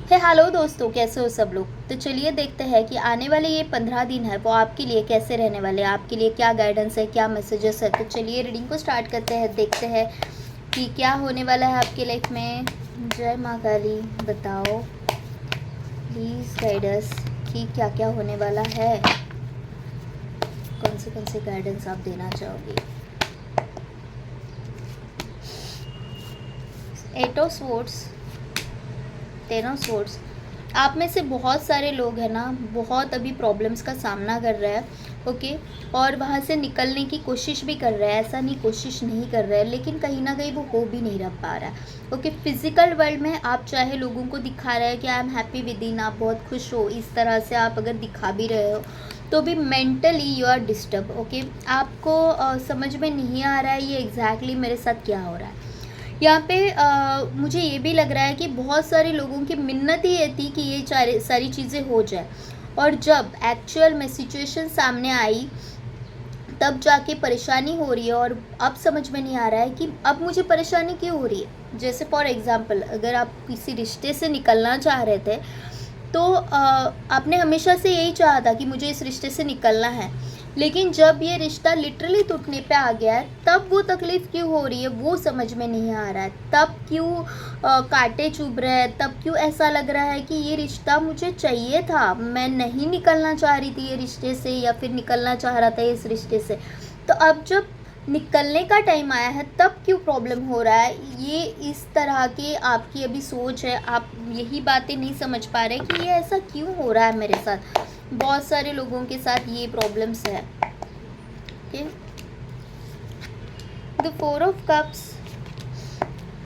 हे hello दोस्तों, कैसे हो सब लोग। तो चलिए देखते हैं कि आने वाले ये 15 दिन है वो आपके लिए कैसे रहने वाले हैं, आपके लिए क्या गाइडेंस है, क्या मैसेजेस है। तो चलिए रीडिंग को स्टार्ट करते हैं, देखते हैं कि क्या होने वाला है आपकी लाइफ में। जय माँ काली, बताओ प्लीज़ गाइड अस कि क्या क्या होने वाला है, कौन से गाइडेंस आप देना चाहोगे। 8 ऑफ स्वॉर्ड्स, 10 ऑफ स्वॉर्ड्स। आप में से बहुत सारे लोग हैं ना, बहुत अभी प्रॉब्लम्स का सामना कर रहे हैं, ओके। और वहाँ से निकलने की कोशिश भी कर रहे हैं, ऐसा नहीं कोशिश नहीं कर रहे हैं, लेकिन कहीं ना कहीं वो हो भी नहीं रह पा रहा है, ओके। फिजिकल वर्ल्ड में आप चाहे लोगों को दिखा रहे हैं कि I am happy with in, आप बहुत खुश हो, इस तरह से आप अगर दिखा भी रहे हो तो भी mentally you are disturb, okay. आपको समझ में नहीं आ रहा है ये एग्जैक्टली मेरे साथ क्या हो रहा है। यहाँ पे मुझे ये भी लग रहा है कि बहुत सारे लोगों की मिन्नत ही ये थी कि ये सारी चीज़ें हो जाए, और जब एक्चुअल में सिचुएशन सामने आई तब जाके परेशानी हो रही है, और अब समझ में नहीं आ रहा है कि अब मुझे परेशानी क्यों हो रही है। जैसे फॉर एग्ज़ाम्पल, अगर आप किसी रिश्ते से निकलना चाह रहे थे तो आपने हमेशा से यही चाहा था कि मुझे इस रिश्ते से निकलना है, लेकिन जब ये रिश्ता लिटरली टूटने पे आ गया है तब वो तकलीफ़ क्यों हो रही है वो समझ में नहीं आ रहा है। तब क्यों कांटे चुभ रहे हैं, तब क्यों ऐसा लग रहा है कि ये रिश्ता मुझे चाहिए था, मैं नहीं निकलना चाह रही थी ये रिश्ते से, या फिर निकलना चाह रहा था इस रिश्ते से। तो अब जब निकलने का टाइम आया है तब क्यों प्रॉब्लम हो रहा है। ये इस तरह की आपकी अभी सोच है, आप यही बातें नहीं समझ पा रहे कि ये ऐसा क्यों हो रहा है मेरे साथ। बहुत सारे लोगों के साथ ये प्रॉब्लम्स है, okay. The 4 of cups,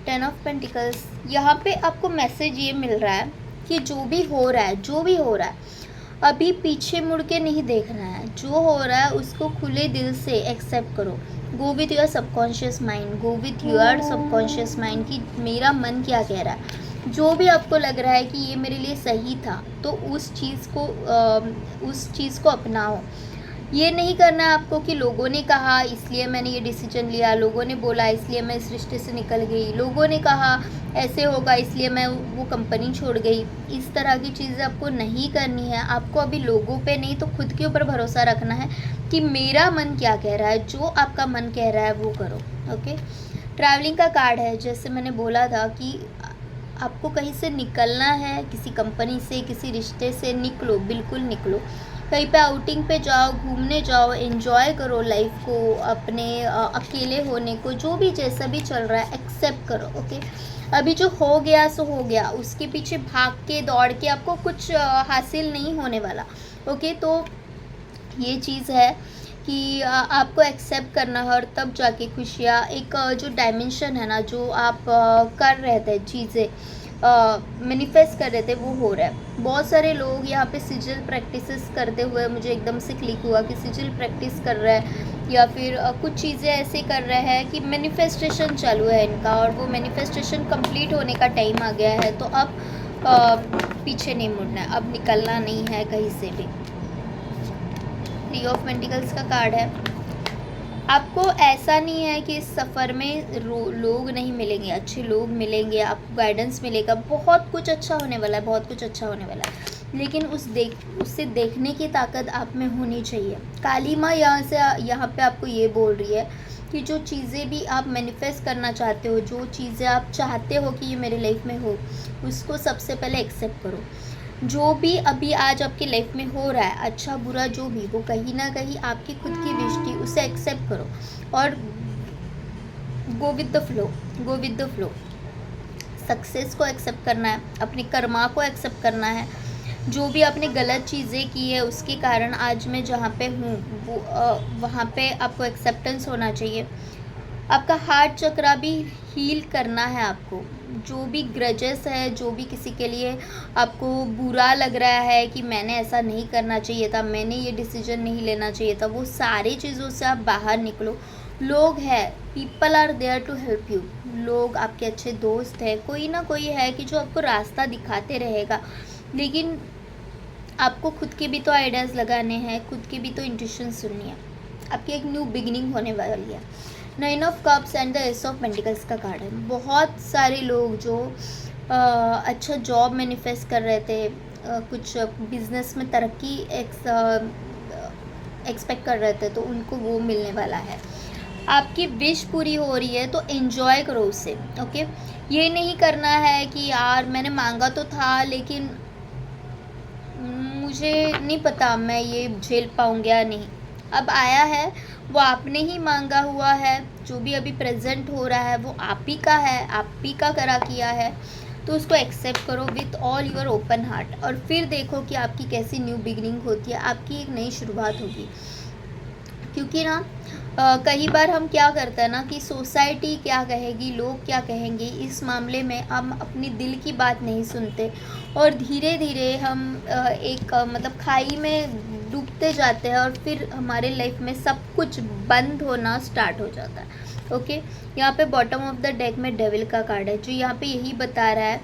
10 of pentacles. यहाँ पे आपको मैसेज ये मिल रहा है कि जो भी हो रहा है, जो भी हो रहा है, अभी पीछे मुड़ के नहीं देखना है। जो हो रहा है उसको खुले दिल से एक्सेप्ट करो। Go with your subconscious mind, go with your subconscious mind कि मेरा मन क्या कह रहा है। जो भी आपको लग रहा है कि ये मेरे लिए सही था, तो उस चीज़ को अपनाओ। ये नहीं करना है आपको कि लोगों ने कहा इसलिए मैंने ये डिसीजन लिया, लोगों ने बोला इसलिए मैं इस रिश्ते से निकल गई, लोगों ने कहा ऐसे होगा इसलिए मैं वो कंपनी छोड़ गई। इस तरह की चीज़ें आपको नहीं करनी है। आपको अभी लोगों पे नहीं तो खुद के ऊपर भरोसा रखना है कि मेरा मन क्या कह रहा है, जो आपका मन कह रहा है वो करो, ओके। ट्रैवलिंग का कार्ड है, जैसे मैंने बोला था कि आपको कहीं से निकलना है, किसी कंपनी से, किसी रिश्ते से निकलो, बिल्कुल निकलो। कहीं पे आउटिंग पे जाओ, घूमने जाओ, एंजॉय करो लाइफ को, अपने अकेले होने को, जो भी जैसा भी चल रहा है एक्सेप्ट करो, ओके। अभी जो हो गया सो हो गया, उसके पीछे भाग के दौड़ के आपको कुछ हासिल नहीं होने वाला, ओके। तो ये चीज़ है कि आपको एक्सेप्ट करना है, और तब जाके खुशियाँ एक जो डायमेंशन है ना, जो आप कर रहे थे चीज़ें मैनिफेस्ट कर रहे थे वो हो रहा है। बहुत सारे लोग यहाँ पे सिजिल प्रैक्टिसेस करते हुए मुझे एकदम से क्लिक हुआ कि सिजिल प्रैक्टिस कर रहे हैं, या फिर कुछ चीज़ें ऐसे कर रहे हैं कि मैनिफेस्टेशन चालू है इनका, और वो मैनिफेस्टेशन कंप्लीट होने का टाइम आ गया है। तो अब पीछे नहीं मुड़ना है, अब निकलना नहीं है कहीं से भी। 3 ऑफ पेंटिकल्स का कार्ड है। आपको ऐसा नहीं है कि इस सफ़र में लोग नहीं मिलेंगे, अच्छे लोग मिलेंगे, आपको गाइडेंस मिलेगा, बहुत कुछ अच्छा होने वाला है, बहुत कुछ अच्छा होने वाला है। लेकिन उससे देखने की ताकत आप में होनी चाहिए। काली माँ यहाँ पे आपको ये बोल रही है कि जो चीज़ें भी आप मैनिफेस्ट करना चाहते हो, जो चीज़ें आप चाहते हो कि ये मेरे लाइफ में हो, उसको सबसे पहले एक्सेप्ट करो। जो भी अभी आज आपकी लाइफ में हो रहा है, अच्छा बुरा जो भी, वो कहीं ना कहीं आपकी खुद की विश थी, उसे एक्सेप्ट करो और go with the flow, go with the flow. Success को एक्सेप्ट करना है, अपने कर्मा को एक्सेप्ट करना है। जो भी आपने गलत चीज़ें की है उसके कारण आज मैं जहाँ पे हूँ वो वहाँ पे आपको एक्सेप्टेंस होना चाहिए। आपका हार्ट चक्रा भी हील करना है आपको। जो भी ग्रजेस है, जो भी किसी के लिए आपको बुरा लग रहा है कि मैंने ऐसा नहीं करना चाहिए था, मैंने ये डिसीजन नहीं लेना चाहिए था, वो सारी चीज़ों से आप बाहर निकलो। लोग हैं, people are there to help you. लोग आपके अच्छे दोस्त हैं, कोई ना कोई है कि जो आपको रास्ता दिखाते रहेगा। लेकिन आपको खुद के भी तो आइडियाज़ लगाने हैं, खुद की भी तो इंट्यूशन सुननी है। आपकी एक न्यू बिगिनिंग होने वाली है। 9 of cups and the S of pentacles का कार्ड है। बहुत सारे लोग जो अच्छा जॉब मैनिफेस्ट कर रहे थे, कुछ बिजनेस में तरक्की एक्सपेक्ट कर रहे थे, तो उनको वो मिलने वाला है। आपकी विश पूरी हो रही है तो एन्जॉय करो उसे, ओके। ये नहीं करना है कि यार मैंने मांगा तो था लेकिन मुझे नहीं पता मैं ये झेल पाऊँगी या नहीं। अब आया है, वो आपने ही मांगा हुआ है, जो भी अभी प्रेजेंट हो रहा है वो आप ही का है, आप ही का करा किया है, तो उसको एक्सेप्ट करो with all your open heart, और फिर देखो कि आपकी कैसी न्यू बिगिनिंग होती है, आपकी एक नई शुरुआत होगी। क्योंकि ना कई बार हम क्या करते हैं ना कि सोसाइटी क्या कहेगी, लोग क्या कहेंगे, इस मामले में हम अपनी दिल की बात नहीं सुनते, और धीरे धीरे हम एक मतलब खाई में डूबते जाते हैं, और फिर हमारे लाइफ में सब कुछ बंद होना स्टार्ट हो जाता है, ओके। यहाँ पे बॉटम ऑफ द डेक में डेविल का कार्ड है, जो यहाँ पे यही बता रहा है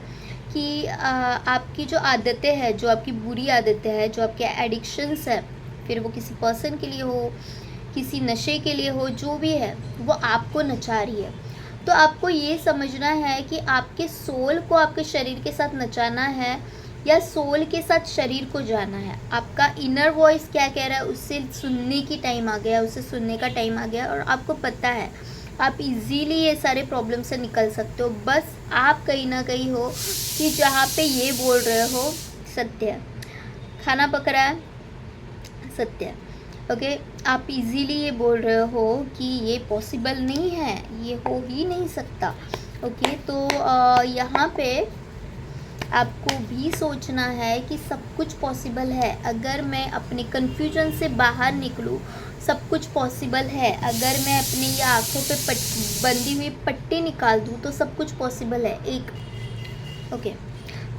कि आपकी जो आदतें हैं, जो आपकी बुरी आदतें हैं, जो आपके एडिक्शंस है, फिर वो किसी पर्सन के लिए हो, किसी नशे के लिए हो, जो भी है वो आपको नचा रही है। तो आपको ये समझना है कि आपके सोल को आपके शरीर के साथ नचाना है या सोल के साथ शरीर को जाना है। आपका इनर वॉइस क्या कह रहा है उससे सुनने की टाइम आ गया, उसे सुनने का टाइम आ गया, और आपको पता है आप इजीली ये सारे प्रॉब्लम से निकल सकते हो। बस आप कहीं ना कहीं हो कि जहाँ पे ये बोल रहे हो सत्य है, खाना पक रहा है सत्य है, ओके। आप इजीली ये बोल रहे हो कि ये पॉसिबल नहीं है, ये हो ही नहीं सकता, ओके। तो यहाँ पे आपको भी सोचना है कि सब कुछ पॉसिबल है। अगर मैं अपने कन्फ्यूजन से बाहर निकलूँ, सब कुछ पॉसिबल है। अगर मैं अपनी ये आँखों पे बंधी हुई पट्टी निकाल दूँ तो सब कुछ पॉसिबल है, एक, ओके।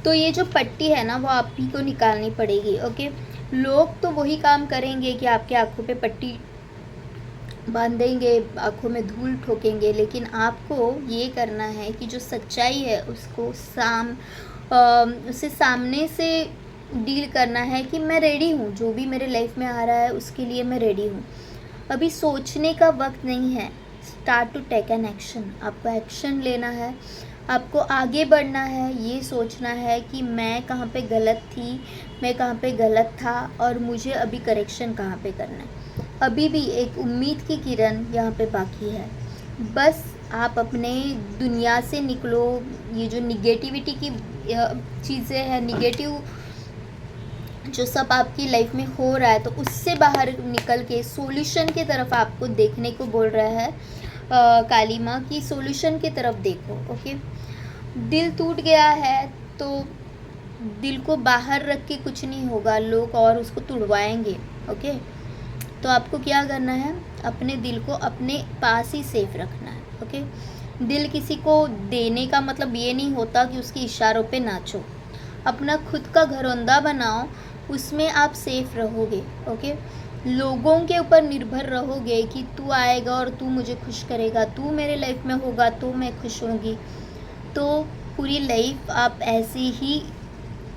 तो ये जो पट्टी है ना वो आप ही को निकालनी पड़ेगी, ओके। लोग तो वही काम करेंगे कि आपके आँखों पे पट्टी बांधेंगे, आँखों में धूल ठोकेंगे, लेकिन आपको ये करना है कि जो सच्चाई है उसको उसे सामने से डील करना है कि मैं रेडी हूँ, जो भी मेरे लाइफ में आ रहा है उसके लिए मैं रेडी हूँ। अभी सोचने का वक्त नहीं है, start to take an action. आपको एक्शन लेना है, आपको आगे बढ़ना है, ये सोचना है कि मैं कहाँ पे गलत थी, मैं कहाँ पे गलत था, और मुझे अभी करेक्शन कहाँ पे करना है। अभी भी एक उम्मीद की किरण यहाँ पे बाकी है। बस आप अपने दुनिया से निकलो, ये जो निगेटिविटी की चीज़ें हैं, निगेटिव जो सब आपकी लाइफ में हो रहा है, तो उससे बाहर निकल के सॉल्यूशन की तरफ आपको देखने को बोल रहा है काली माँ की सॉल्यूशन की तरफ देखो, ओके। दिल टूट गया है तो दिल को बाहर रख के कुछ नहीं होगा, लोग और उसको तुड़वाएंगे, ओके। तो आपको क्या करना है, अपने दिल को अपने पास ही सेफ रखना है, ओके। दिल किसी को देने का मतलब ये नहीं होता कि उसके इशारों पे नाचो। अपना खुद का घरौंदा बनाओ, उसमें आप सेफ रहोगे, ओके। लोगों के ऊपर निर्भर रहोगे कि तू आएगा और तू मुझे खुश करेगा, तू मेरे लाइफ में होगा तो मैं खुश होंगी, तो पूरी लाइफ आप ऐसे ही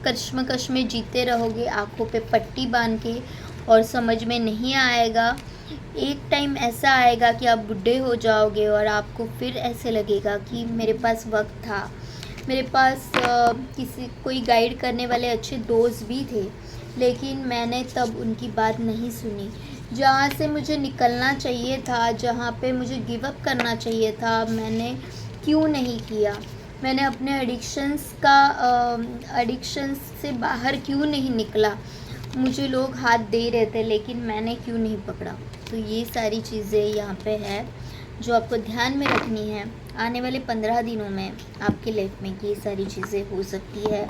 कश्मकश में जीते रहोगे, आँखों पे पट्टी बांध के, और समझ में नहीं आएगा। एक टाइम ऐसा आएगा कि आप बुढ़े हो जाओगे और आपको फिर ऐसे लगेगा कि मेरे पास वक्त था, मेरे पास कोई गाइड करने वाले अच्छे दोस्त भी थे, लेकिन मैंने तब उनकी बात नहीं सुनी। जहाँ से मुझे निकलना चाहिए था, जहाँ पे मुझे गिव अप करना चाहिए था, मैंने क्यों नहीं किया। मैंने अपने एडिक्शंस से बाहर क्यों नहीं निकला। मुझे लोग हाथ दे रहे थे लेकिन मैंने क्यों नहीं पकड़ा। तो ये सारी चीज़ें यहाँ पे है जो आपको ध्यान में रखनी है। आने वाले 15 दिनों में आपकी लाइफ में ये सारी चीज़ें हो सकती है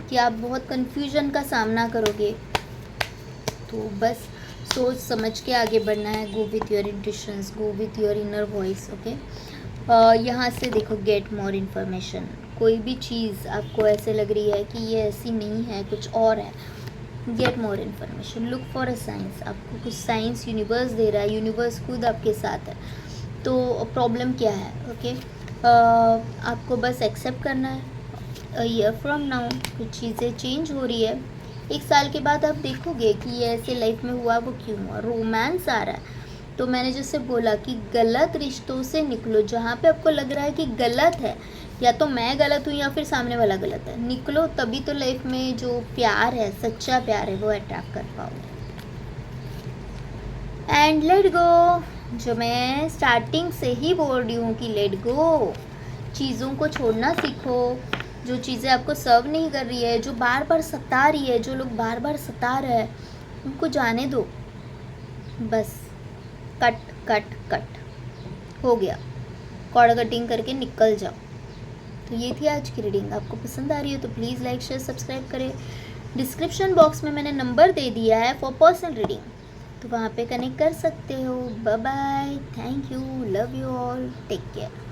कि आप बहुत कन्फ्यूजन का सामना करोगे। तो बस सोच समझ के आगे बढ़ना है। Go with your intuitions, go with your inner voice, okay. यहाँ से देखो, गेट मोर इन्फॉर्मेशन। कोई भी चीज़ आपको ऐसे लग रही है कि ये ऐसी नहीं है, कुछ और है, get more information, look for a science. आपको कुछ साइंस यूनिवर्स दे रहा है, यूनिवर्स खुद आपके साथ है। तो प्रॉब्लम क्या है, ओके। आपको बस एक्सेप्ट करना है। अ ईयर फ्रॉम नाउ कुछ चीज़ें चेंज हो रही है। 1 साल के बाद आप देखोगे कि ये ऐसे लाइफ में हुआ, वो क्यों हुआ। रोमांस आ रहा है, तो मैंने जैसे बोला कि गलत रिश्तों से निकलो। जहाँ पे आपको लग रहा है कि गलत है, या तो मैं गलत हूँ या फिर सामने वाला गलत है। निकलो, तभी तो लाइफ में जो प्यार है, सच्चा प्यार है, वो अट्रैक्ट कर पाओगे। एंड लेट गो, जो मैं स्टार्टिंग से ही बोल रही हूँ कि लेट गो, चीज़ों को छोड़ना सीखो। जो चीज़ें आपको सर्व नहीं कर रही है, जो बार बार सता रही है, जो लोग बार बार सता रहे हैं, उनको जाने दो। बस कट कट कट हो गया, कॉर्ड कटिंग करके निकल जाओ। तो ये थी आज की रीडिंग। आपको पसंद आ रही हो तो प्लीज़ लाइक शेयर सब्सक्राइब करें। डिस्क्रिप्शन बॉक्स में मैंने नंबर दे दिया है फॉर पर्सनल रीडिंग, तो वहाँ पे कनेक्ट कर सकते हो। Bye bye, thank you, love you all, take care.